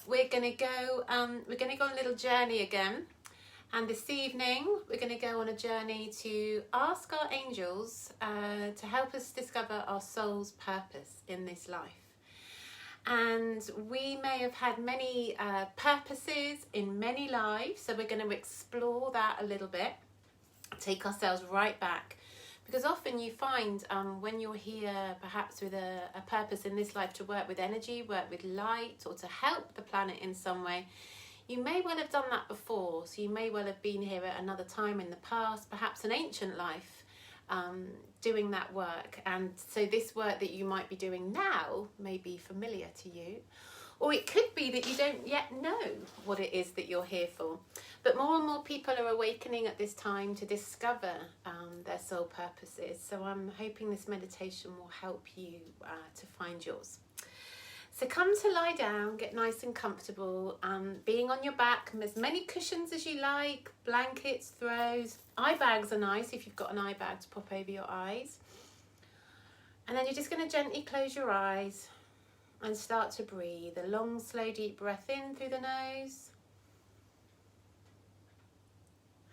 We're going to go on a little journey again. And this evening, we're going to go on a journey to ask our angels to help us discover our soul's purpose in this life. And we may have had many purposes in many lives, so we're going to explore that a little bit, take ourselves right back. Because often you find when you're here perhaps with a purpose in this life to work with energy, work with light, or to help the planet in some way, you may well have done that before. So you may well have been here at another time in the past, perhaps an ancient life, doing that work. And so this work that you might be doing now may be familiar to you. Or it could be that you don't yet know what it is that you're here for. But more and more people are awakening at this time to discover their soul purposes. So I'm hoping this meditation will help you to find yours. So come to lie down, get nice and comfortable, being on your back, as many cushions as you like, blankets, throws. Eye bags are nice if you've got an eye bag to pop over your eyes. And then you're just going to gently close your eyes and start to breathe. A long, slow, deep breath in through the nose.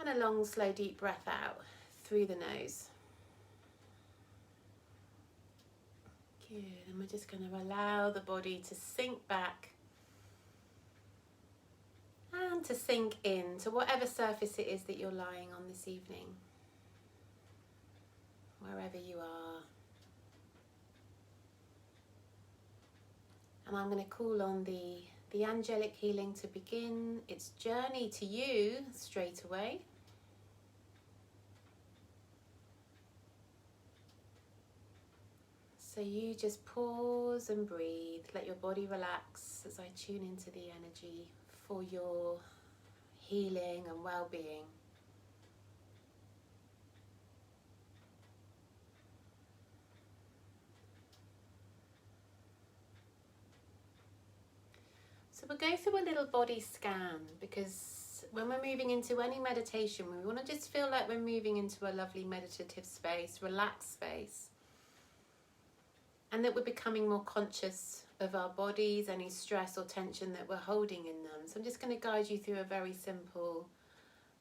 And a long, slow, deep breath out through the nose. Good. And we're just going to allow the body to sink back and to sink in to whatever surface it is that you're lying on this evening. Wherever you are. And I'm going to call on the angelic healing to begin its journey to you straight away. So you just pause and breathe. Let your body relax as I tune into the energy for your healing and well-being. So we'll go through a little body scan, because when we're moving into any meditation, we want to just feel like we're moving into a lovely meditative space, relaxed space. And that we're becoming more conscious of our bodies, any stress or tension that we're holding in them. So I'm just going to guide you through a very simple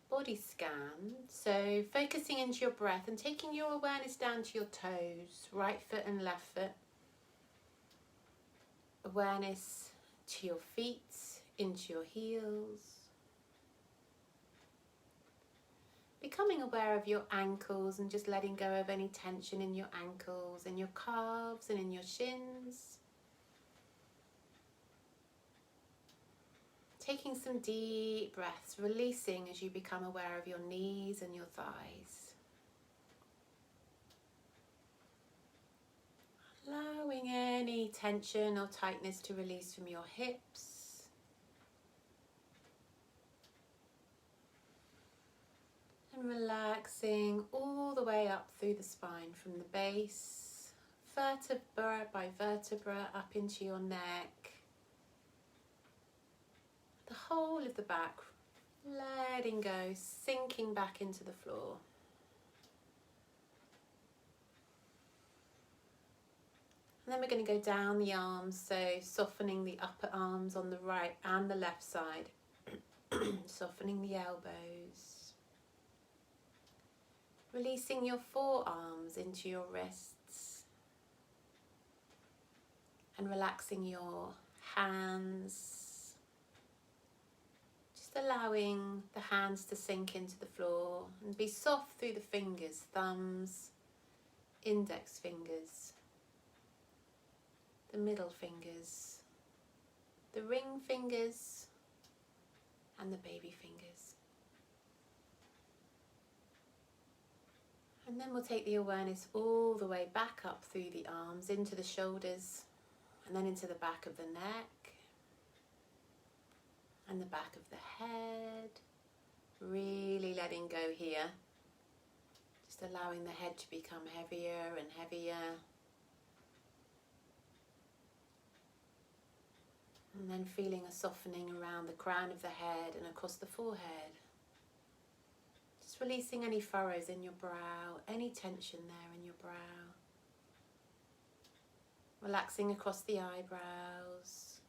body scan. So focusing into your breath and taking your awareness down to your toes, right foot and left foot. Awareness to your feet, into your heels. Becoming aware of your ankles and just letting go of any tension in your ankles and your calves and in your shins. Taking some deep breaths, releasing as you become aware of your knees and your thighs. Allowing any tension or tightness to release from your hips. And relaxing all the way up through the spine from the base, vertebra by vertebra, up into your neck. The whole of the back, letting go, sinking back into the floor. And then we're going to go down the arms, so softening the upper arms on the right and the left side, softening the elbows. Releasing your forearms into your wrists and relaxing your hands. Just allowing the hands to sink into the floor and be soft through the fingers, thumbs, index fingers, the middle fingers, the ring fingers and the baby fingers. And then we'll take the awareness all the way back up through the arms, into the shoulders, and then into the back of the neck, and the back of the head. Really letting go here. Just allowing the head to become heavier and heavier. And then feeling a softening around the crown of the head and across the forehead. Just releasing any furrows in your brow, any tension there in your brow. Relaxing across the eyebrows.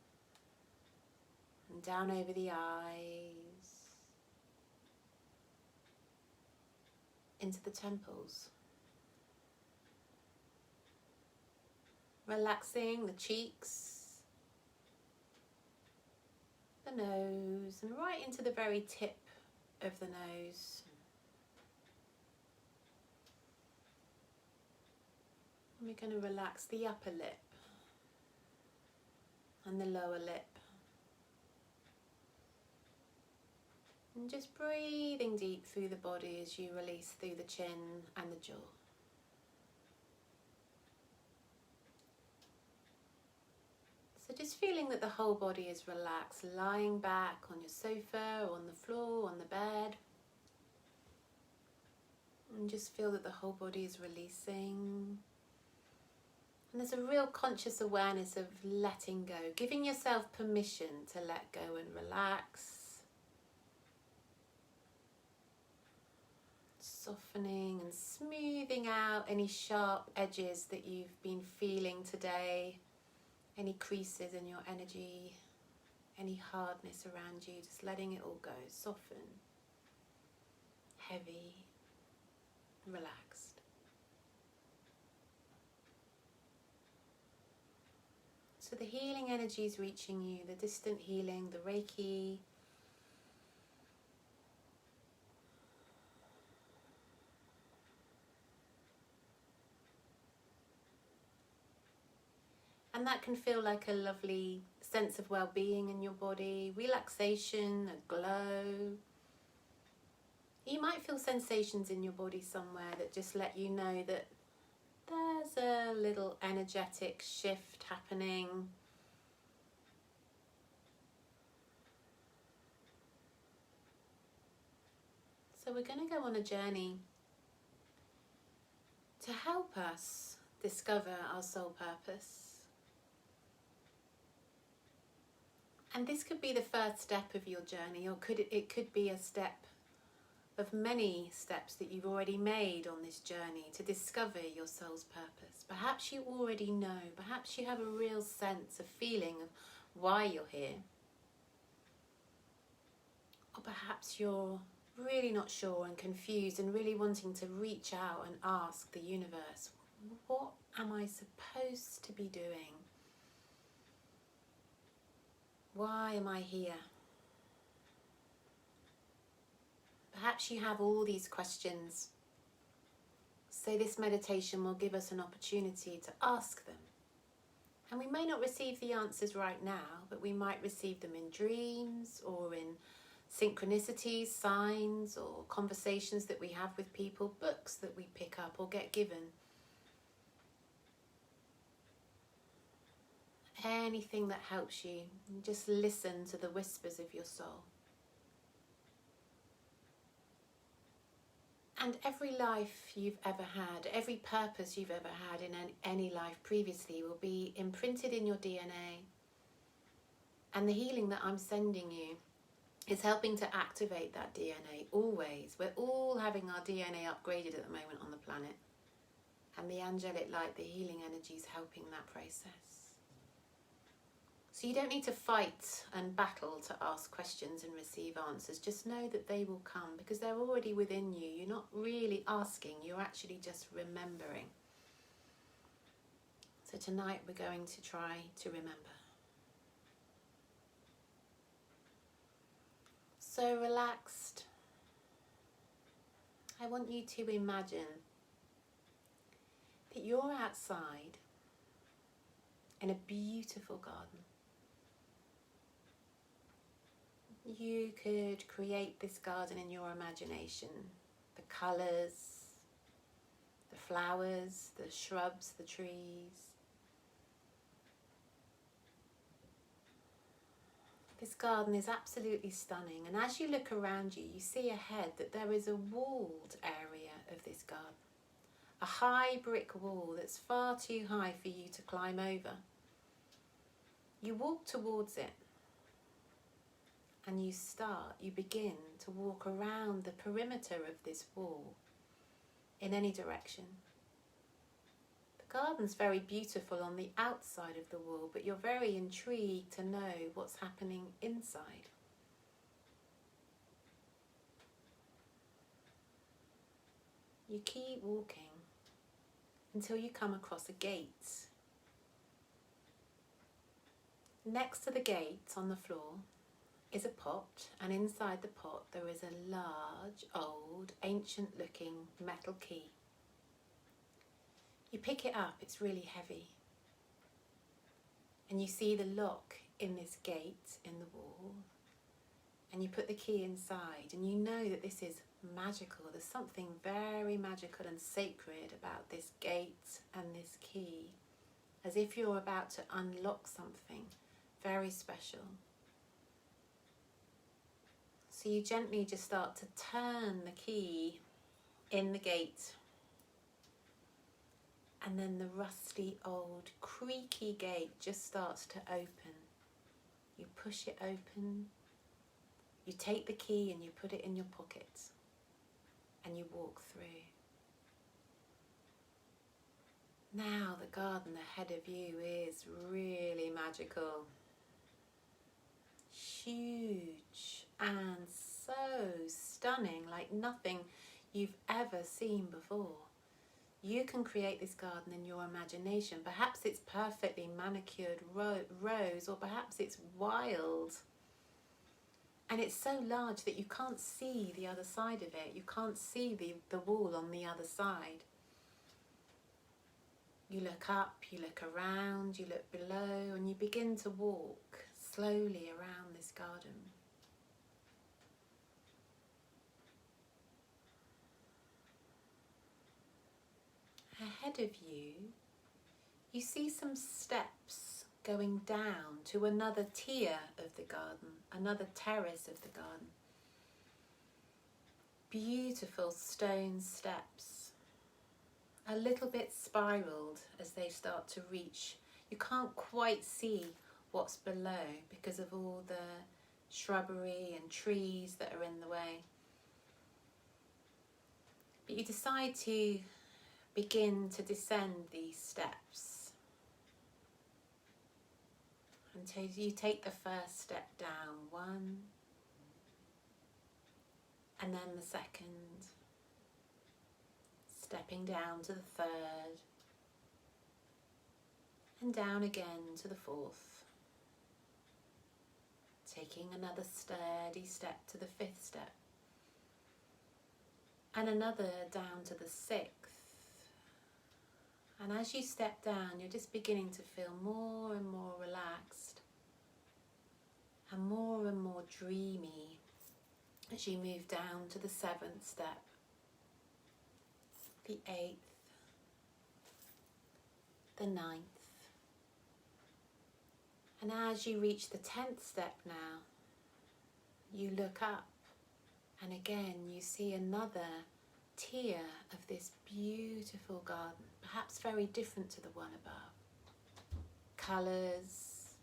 and down over the eyes, into the temples. Relaxing the cheeks, the nose, and right into the very tip of the nose. And we're going to relax the upper lip and the lower lip. And just breathing deep through the body as you release through the chin and the jaw. So just feeling that the whole body is relaxed, lying back on your sofa or on the floor, on the bed. And just feel that the whole body is releasing. And there's a real conscious awareness of letting go, giving yourself permission to let go and relax. Softening and smoothing out any sharp edges that you've been feeling today, any creases in your energy, any hardness around you, just letting it all go, soften, heavy, relaxed. So the healing energy is reaching you, the distant healing, the Reiki. And that can feel like a lovely sense of well-being in your body, relaxation, a glow. You might feel sensations in your body somewhere that just let you know that there's a little energetic shift happening. So we're going to go on a journey to help us discover our soul purpose. And this could be the first step of your journey, or it could be a step of many steps that you've already made on this journey to discover your soul's purpose. Perhaps you already know, perhaps you have a real sense, a feeling of why you're here. Or perhaps you're really not sure and confused and really wanting to reach out and ask the universe, what am I supposed to be doing? Why am I here? Perhaps you have all these questions. So this meditation will give us an opportunity to ask them. And we may not receive the answers right now, but we might receive them in dreams or in synchronicities, signs, or conversations that we have with people, books that we pick up or get given. Anything that helps you, just listen to the whispers of your soul. And every life you've ever had, every purpose you've ever had in any life previously will be imprinted in your DNA. And the healing that I'm sending you is helping to activate that DNA always. We're all having our DNA upgraded at the moment on the planet. And the angelic light, the healing energy is helping that process. So you don't need to fight and battle to ask questions and receive answers. Just know that they will come because they're already within you. You're not really asking, you're actually just remembering. So tonight we're going to try to remember. So relaxed, I want you to imagine that you're outside in a beautiful garden. You could create this garden in your imagination. The colours, the flowers, the shrubs, the trees. This garden is absolutely stunning, and as you look around you, you see ahead that there is a walled area of this garden. A high brick wall that's far too high for you to climb over. You walk towards it. And you begin to walk around the perimeter of this wall in any direction. The garden's very beautiful on the outside of the wall, but you're very intrigued to know what's happening inside inside. You keep walking until you come across a gate. Next to the gate on the floor is a pot, and inside the pot there is a large, old, ancient looking metal key. You pick it up, it's really heavy, and you see the lock in this gate in the wall, and you put the key inside, and you know that this is magical. There's something very magical and sacred about this gate and this key, as if you're about to unlock something very special. So you gently just start to turn the key in the gate, and then the rusty old creaky gate just starts to open. You push it open, you take the key and you put it in your pocket, and you walk through. Now the garden ahead of you is really magical. Huge and so stunning, like nothing you've ever seen before. You can create this garden in your imagination. Perhaps it's perfectly manicured rows, or perhaps it's wild. And it's so large that you can't see the other side of it. You can't see the wall on the other side. You look up, you look around, you look below, and you begin to walk slowly around this garden. Ahead of you, you see some steps going down to another tier of the garden, another terrace of the garden. Beautiful stone steps, a little bit spiraled as they start to reach. You can't quite see what's below because of all the shrubbery and trees that are in the way. But you decide to begin to descend these steps until you take the first step down, one, and then the second, stepping down to the third, and down again to the fourth, taking another sturdy step to the fifth step, and another down to the sixth. And as you step down, you're just beginning to feel more and more relaxed and more dreamy as you move down to the seventh step, the eighth, the ninth. And as you reach the 10th step now, you look up, and again you see another tier of this beautiful garden, perhaps very different to the one above. Colours,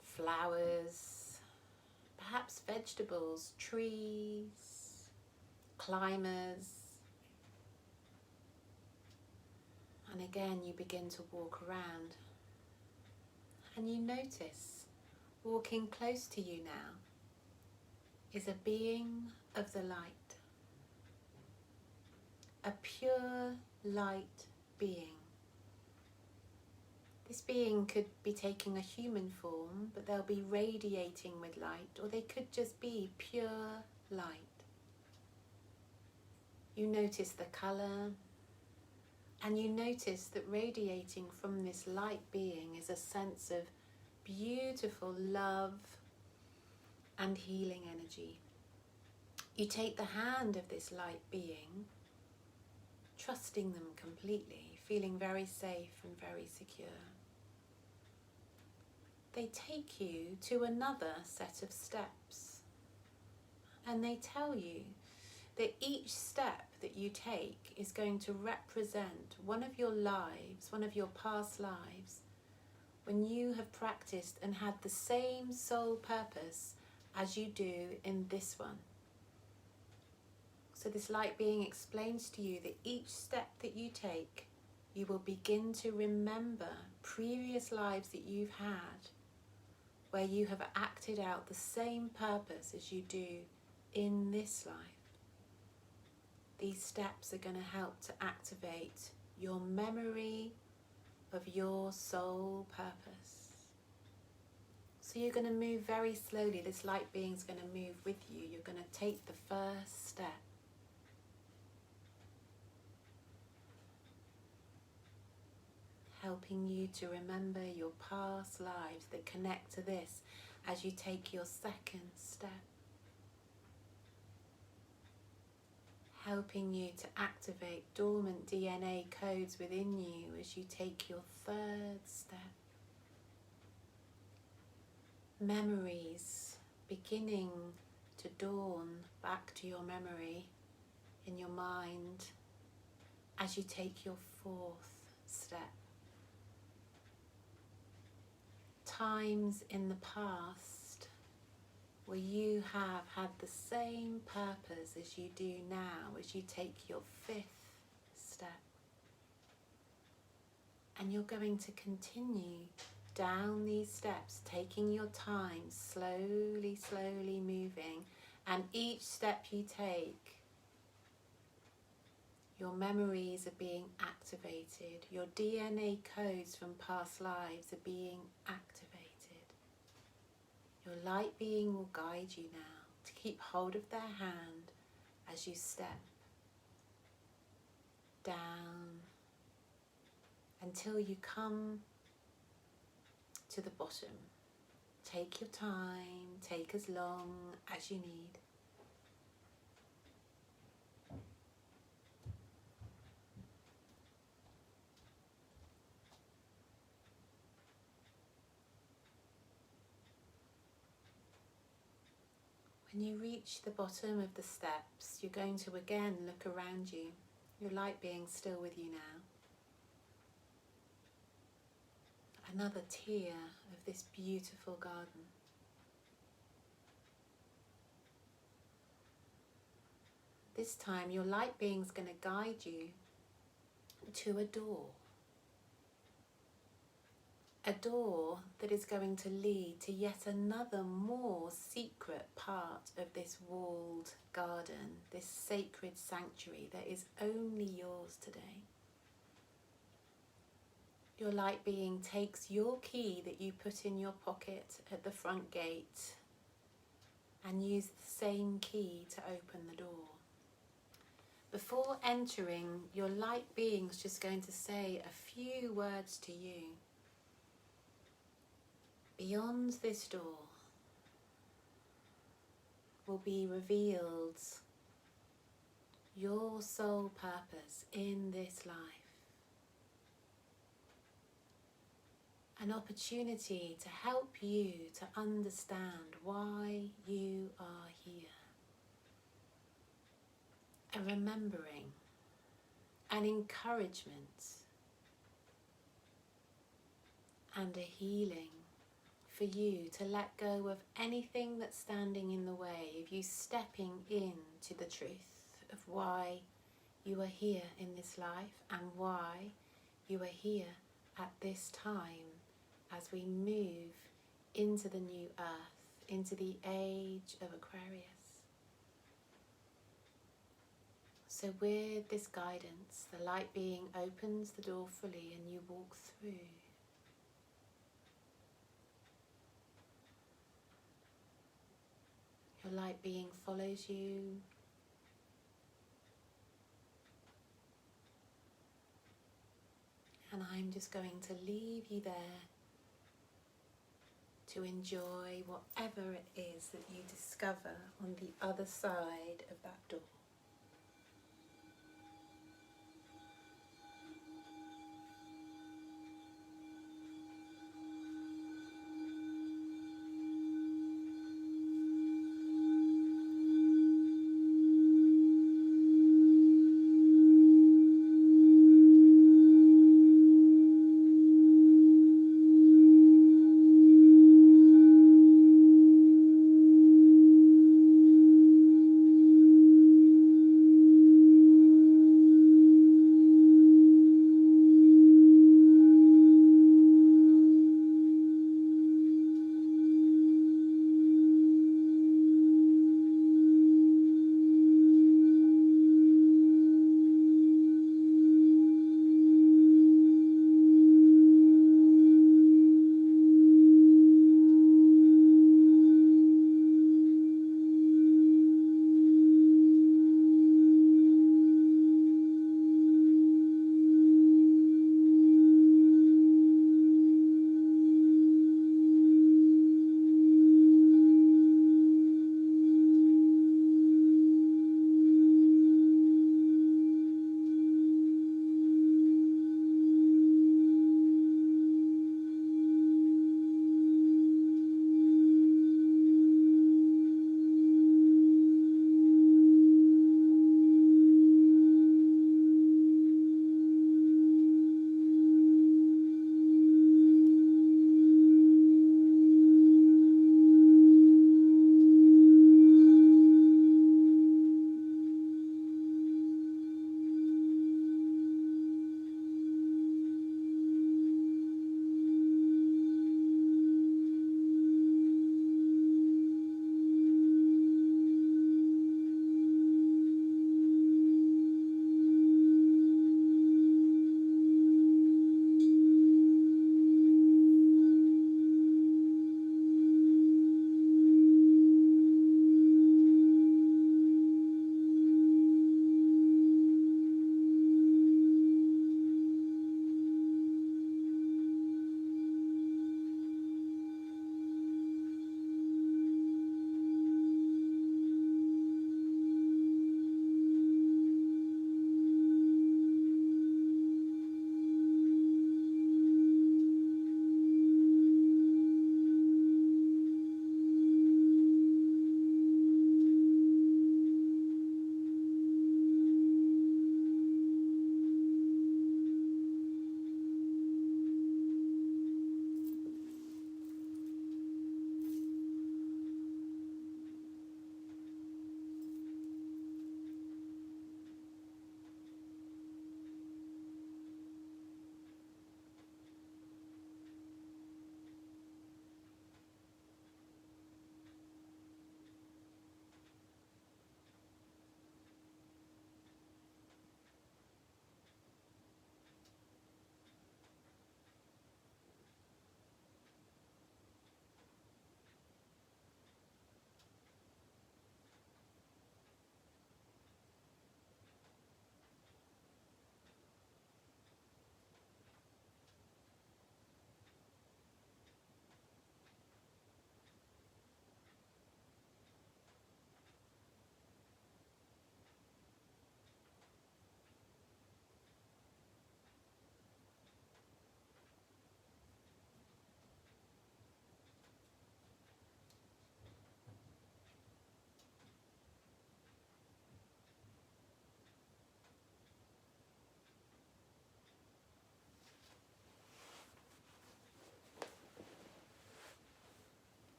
flowers, perhaps vegetables, trees, climbers. And again you begin to walk around, and you notice, walking close to you now, is a being of the light. A pure light being. This being could be taking a human form, but they'll be radiating with light, or they could just be pure light. You notice the colour, and you notice that radiating from this light being is a sense of beautiful love and healing energy. You take the hand of this light being, trusting them completely, feeling very safe and very secure. They take you to another set of steps, and they tell you that each step that you take is going to represent one of your lives, one of your past lives, when you have practiced and had the same soul purpose as you do in this one. So this light being explains to you that each step that you take, you will begin to remember previous lives that you've had, where you have acted out the same purpose as you do in this life. These steps are going to help to activate your memory of your soul purpose. So you're going to move very slowly. This light being is going to move with you. You're going to take the first step. Helping you to remember your past lives that connect to this as you take your second step. Helping you to activate dormant DNA codes within you as you take your third step. Memories beginning to dawn back to your memory in your mind as you take your fourth step. Times in the past where you have had the same purpose as you do now as you take your fifth step. And you're going to continue down these steps, taking your time, slowly, slowly moving. And each step you take, your memories are being activated. Your DNA codes from past lives are being activated. Your light being will guide you now to keep hold of their hand as you step down until you come to the bottom. Take your time, take as long as you need. When you reach the bottom of the steps, you're going to again look around you. Your light being still with you now. Another tier of this beautiful garden. This time your light being's going to guide you to a door. A door that is going to lead to yet another more secret part of this walled garden, this sacred sanctuary that is only yours today. Your light being takes your key that you put in your pocket at the front gate and use the same key to open the door. Before entering, your light being's just going to say a few words to you. Beyond this door will be revealed your soul purpose in this life. An opportunity to help you to understand why you are here. A remembering, an encouragement, and a healing for you to let go of anything that's standing in the way of you stepping into the truth of why you are here in this life and why you are here at this time as we move into the new earth, into the age of Aquarius. So with this guidance, the light being opens the door fully and you walk through. Your light being follows you. And I'm just going to leave you there to enjoy whatever it is that you discover on the other side of that door.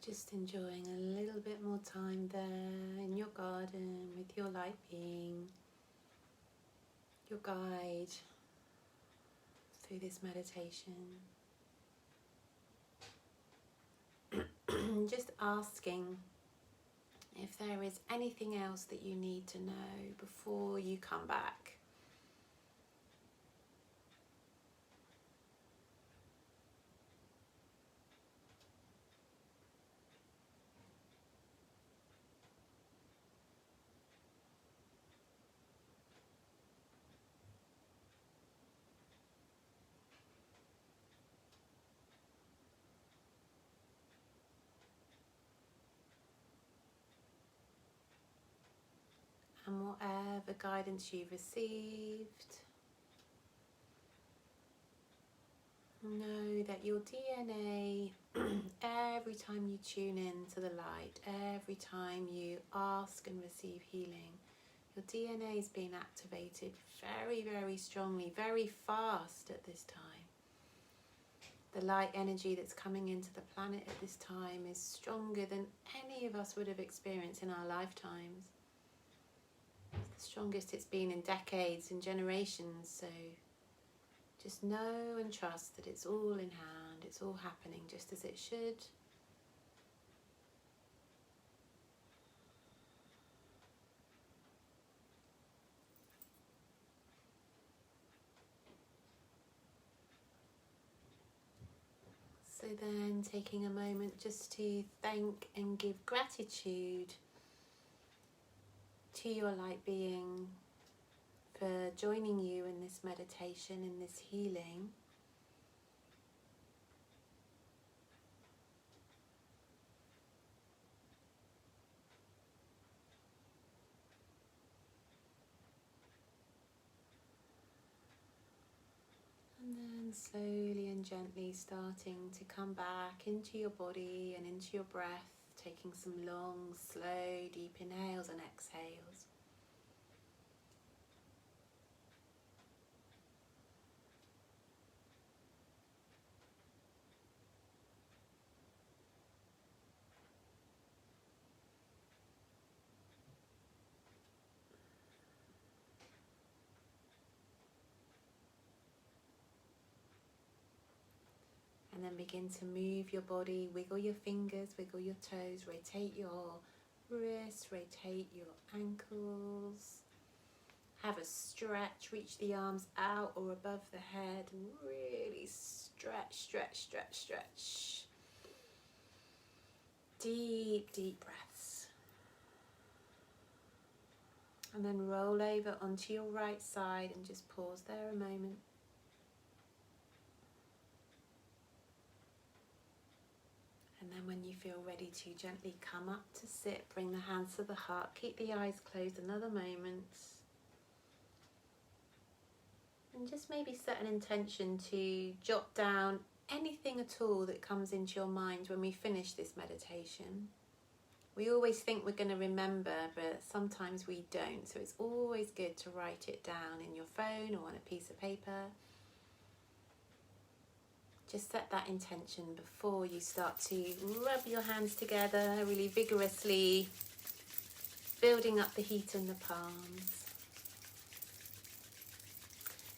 Just enjoying a little bit more time there in your garden with your light being, your guide through this meditation. Just asking if there is anything else that you need to know before you come back. And whatever guidance you've received, know that your DNA, every time you tune in to the light, every time you ask and receive healing, your DNA is being activated very, very strongly, very fast at this time. The light energy that's coming into the planet at this time is stronger than any of us would have experienced in our lifetimes. It's the strongest it's been in decades and generations, so just know and trust that it's all in hand, it's all happening just as it should. So then taking a moment just to thank and give gratitude to your light being for joining you in this meditation, in this healing. And then slowly and gently starting to come back into your body and into your breath, taking some long, slow, deep inhales and exhales. And then begin to move your body, wiggle your fingers, wiggle your toes, rotate your wrists, rotate your ankles. Have a stretch, reach the arms out or above the head and really stretch, stretch, stretch, stretch. Deep, deep breaths. And then roll over onto your right side and just pause there a moment. And then when you feel ready to, gently come up to sit, bring the hands to the heart, keep the eyes closed another moment. And just maybe set an intention to jot down anything at all that comes into your mind when we finish this meditation. We always think we're going to remember, but sometimes we don't. So it's always good to write it down in your phone or on a piece of paper. Just set that intention before you start to rub your hands together really vigorously, building up the heat in the palms.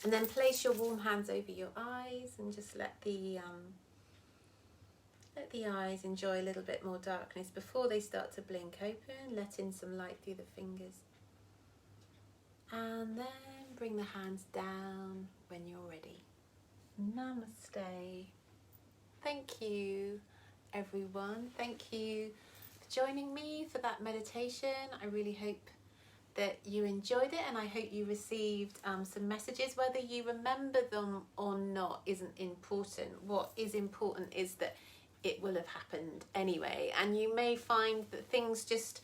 And then place your warm hands over your eyes and just let the eyes enjoy a little bit more darkness before they start to blink open. Let in some light through the fingers. And then bring the hands down when you're ready. Namaste. Thank you, everyone. Thank you for joining me for that meditation. I really hope that you enjoyed it, and I hope you received some messages. Whether you remember them or not isn't important. What is important is that it will have happened anyway, and you may find that things just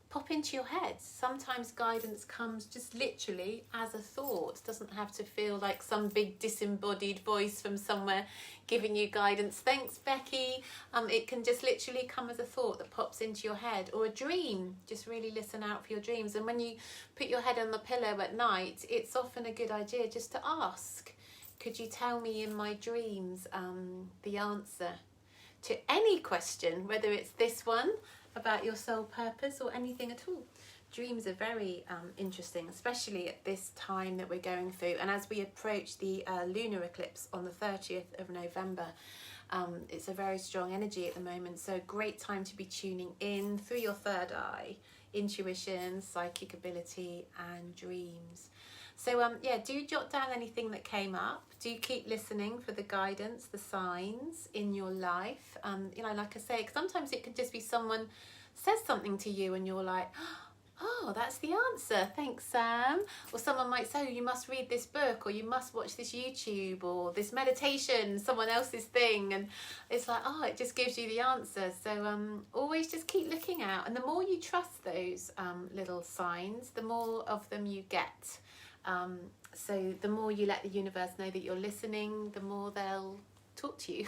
pop into your head. Sometimes guidance comes just literally as a thought. It doesn't have to feel like some big disembodied voice from somewhere giving you guidance. Thanks, Becky. It can just literally come as a thought that pops into your head, or a dream. Just really listen out for your dreams. And when you put your head on the pillow at night, it's often a good idea just to ask, could you tell me in my dreams the answer to any question, whether it's this one about your soul purpose or anything at all. Dreams are very interesting, especially at this time that we're going through, and as we approach the lunar eclipse on the 30th of November. It's a very strong energy at the moment, so great time to be tuning in through your third eye, intuition, psychic ability and dreams. So yeah, do jot down anything that came up. Do keep listening for the guidance, the signs in your life. You know, like I say, sometimes it could just be someone says something to you and you're like, oh, that's the answer, thanks Sam. Or someone might say, oh, you must read this book, or you must watch this YouTube, or this meditation, someone else's thing, and it's like, oh, it just gives you the answer. So always just keep looking out, and the more you trust those little signs, the more of them you get. So the more you let the universe know that you're listening, the more they'll talk to you.